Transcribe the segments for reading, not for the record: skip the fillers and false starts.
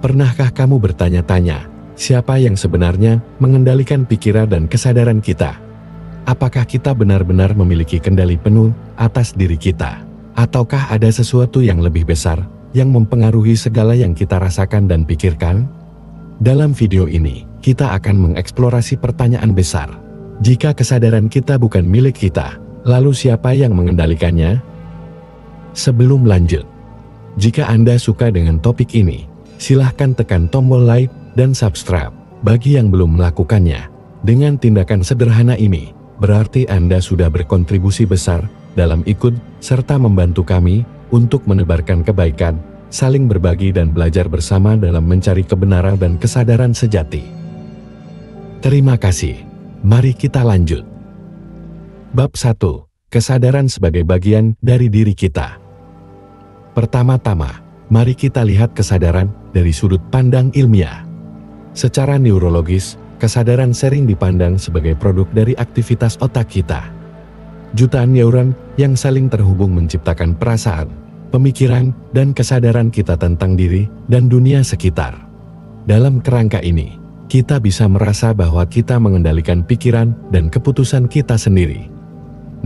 Pernahkah kamu bertanya-tanya, siapa yang sebenarnya mengendalikan pikiran dan kesadaran kita? Apakah kita benar-benar memiliki kendali penuh atas diri kita? Ataukah ada sesuatu yang lebih besar yang mempengaruhi segala yang kita rasakan dan pikirkan? Dalam video ini, kita akan mengeksplorasi pertanyaan besar. Jika kesadaran kita bukan milik kita, lalu siapa yang mengendalikannya? Sebelum lanjut, jika Anda suka dengan topik ini, silahkan tekan tombol like dan subscribe. Bagi yang belum melakukannya, dengan tindakan sederhana ini, berarti Anda sudah berkontribusi besar dalam ikut serta membantu kami untuk menebarkan kebaikan, saling berbagi dan belajar bersama dalam mencari kebenaran dan kesadaran sejati. Terima kasih. Mari kita lanjut. Bab 1. Kesadaran sebagai bagian dari diri kita. Pertama-tama, mari kita lihat kesadaran dari sudut pandang ilmiah. Secara neurologis, kesadaran sering dipandang sebagai produk dari aktivitas otak kita. Jutaan neuron yang saling terhubung menciptakan perasaan, pemikiran, dan kesadaran kita tentang diri dan dunia sekitar. Dalam kerangka ini, kita bisa merasa bahwa kita mengendalikan pikiran dan keputusan kita sendiri.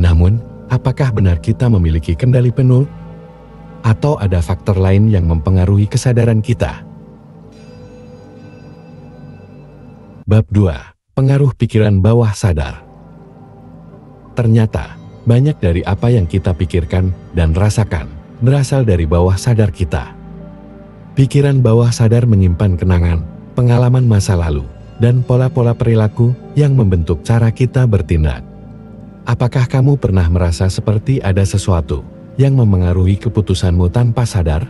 Namun, apakah benar kita memiliki kendali penuh? Atau ada faktor lain yang mempengaruhi kesadaran kita? Bab 2. Pengaruh pikiran bawah sadar. Ternyata, banyak dari apa yang kita pikirkan dan rasakan berasal dari bawah sadar kita. Pikiran bawah sadar menyimpan kenangan, pengalaman masa lalu, dan pola-pola perilaku yang membentuk cara kita bertindak. Apakah kamu pernah merasa seperti ada sesuatu yang memengaruhi keputusanmu tanpa sadar?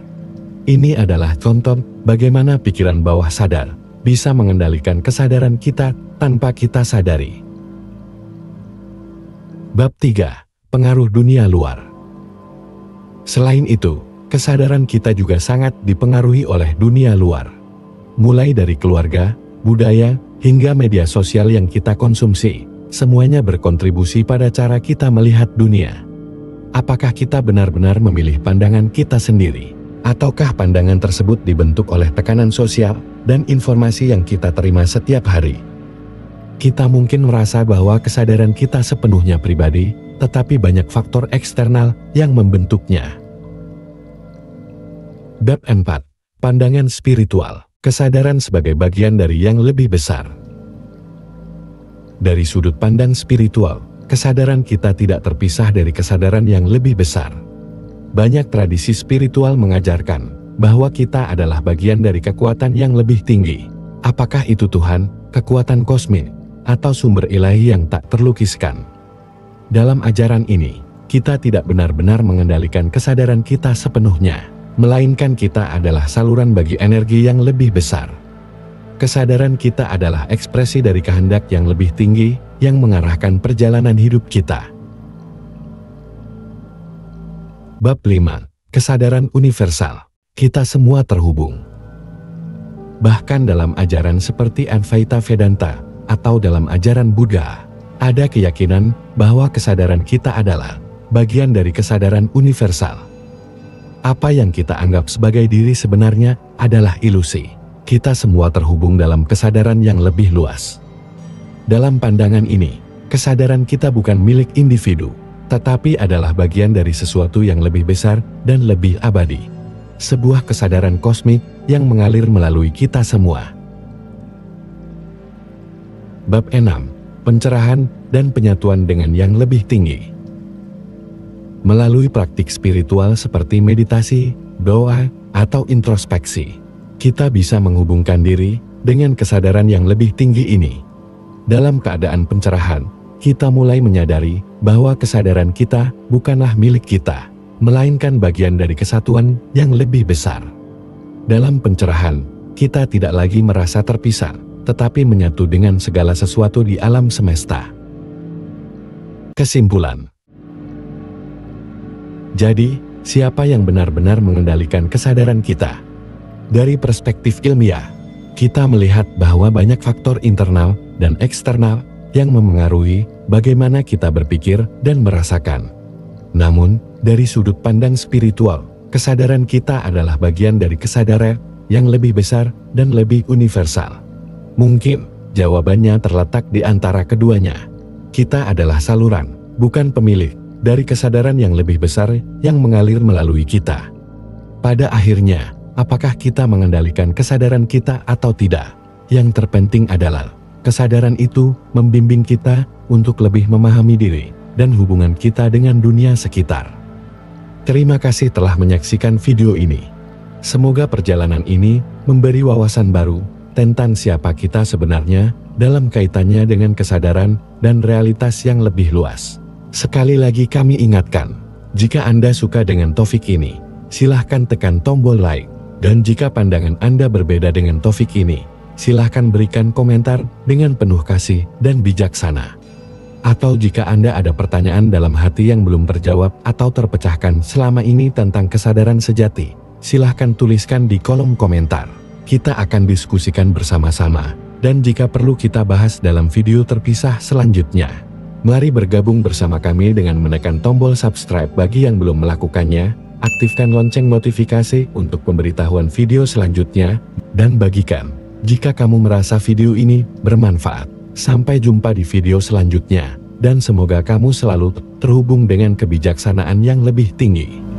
Ini adalah contoh bagaimana pikiran bawah sadar bisa mengendalikan kesadaran kita tanpa kita sadari. Bab 3. Pengaruh dunia luar. Selain itu, kesadaran kita juga sangat dipengaruhi oleh dunia luar. Mulai dari keluarga, budaya, hingga media sosial yang kita konsumsi, semuanya berkontribusi pada cara kita melihat dunia. Apakah kita benar-benar memilih pandangan kita sendiri? Ataukah pandangan tersebut dibentuk oleh tekanan sosial dan informasi yang kita terima setiap hari? Kita mungkin merasa bahwa kesadaran kita sepenuhnya pribadi, tetapi banyak faktor eksternal yang membentuknya. Bab 4. Pandangan spiritual. Kesadaran sebagai bagian dari yang lebih besar. Dari sudut pandang spiritual, kesadaran kita tidak terpisah dari kesadaran yang lebih besar. Banyak tradisi spiritual mengajarkan bahwa kita adalah bagian dari kekuatan yang lebih tinggi. Apakah itu Tuhan, kekuatan kosmik, atau sumber ilahi yang tak terlukiskan? Dalam ajaran ini, kita tidak benar-benar mengendalikan kesadaran kita sepenuhnya, melainkan kita adalah saluran bagi energi yang lebih besar. Kesadaran kita adalah ekspresi dari kehendak yang lebih tinggi yang mengarahkan perjalanan hidup kita. Bab 5. Kesadaran universal. Kita semua terhubung. Bahkan dalam ajaran seperti Advaita Vedanta atau dalam ajaran Buddha, ada keyakinan bahwa kesadaran kita adalah bagian dari kesadaran universal. Apa yang kita anggap sebagai diri sebenarnya adalah ilusi. Kita semua terhubung dalam kesadaran yang lebih luas. Dalam pandangan ini, kesadaran kita bukan milik individu, tetapi adalah bagian dari sesuatu yang lebih besar dan lebih abadi. Sebuah kesadaran kosmik yang mengalir melalui kita semua. Bab 6. Pencerahan dan penyatuan dengan yang lebih tinggi. Melalui praktik spiritual seperti meditasi, doa, atau introspeksi, kita bisa menghubungkan diri dengan kesadaran yang lebih tinggi ini. Dalam keadaan pencerahan, kita mulai menyadari bahwa kesadaran kita bukanlah milik kita, melainkan bagian dari kesatuan yang lebih besar. Dalam pencerahan, kita tidak lagi merasa terpisah, tetapi menyatu dengan segala sesuatu di alam semesta. Kesimpulan. Jadi, siapa yang benar-benar mengendalikan kesadaran kita? Dari perspektif ilmiah, kita melihat bahwa banyak faktor internal dan eksternal yang memengaruhi bagaimana kita berpikir dan merasakan. Namun, dari sudut pandang spiritual, kesadaran kita adalah bagian dari kesadaran yang lebih besar dan lebih universal? Mungkin jawabannya terletak di antara keduanya. Kita adalah saluran, bukan pemilik, dari kesadaran yang lebih besar yang mengalir melalui kita. Pada akhirnya, apakah kita mengendalikan kesadaran kita atau tidak? Yang terpenting adalah, kesadaran itu membimbing kita untuk lebih memahami diri dan hubungan kita dengan dunia sekitar. Terima kasih telah menyaksikan video ini. Semoga perjalanan ini memberi wawasan baru tentang siapa kita sebenarnya dalam kaitannya dengan kesadaran dan realitas yang lebih luas. Sekali lagi kami ingatkan, jika Anda suka dengan topik ini, silahkan tekan tombol like, dan jika pandangan Anda berbeda dengan topik ini, silahkan berikan komentar dengan penuh kasih dan bijaksana. Atau jika Anda ada pertanyaan dalam hati yang belum terjawab atau terpecahkan selama ini tentang kesadaran sejati, silahkan tuliskan di kolom komentar. Kita akan diskusikan bersama-sama, dan jika perlu kita bahas dalam video terpisah selanjutnya. Mari bergabung bersama kami dengan menekan tombol subscribe bagi yang belum melakukannya. Aktifkan lonceng notifikasi untuk pemberitahuan video selanjutnya, dan bagikan jika kamu merasa video ini bermanfaat. Sampai jumpa di video selanjutnya, dan semoga kamu selalu terhubung dengan kebijaksanaan yang lebih tinggi.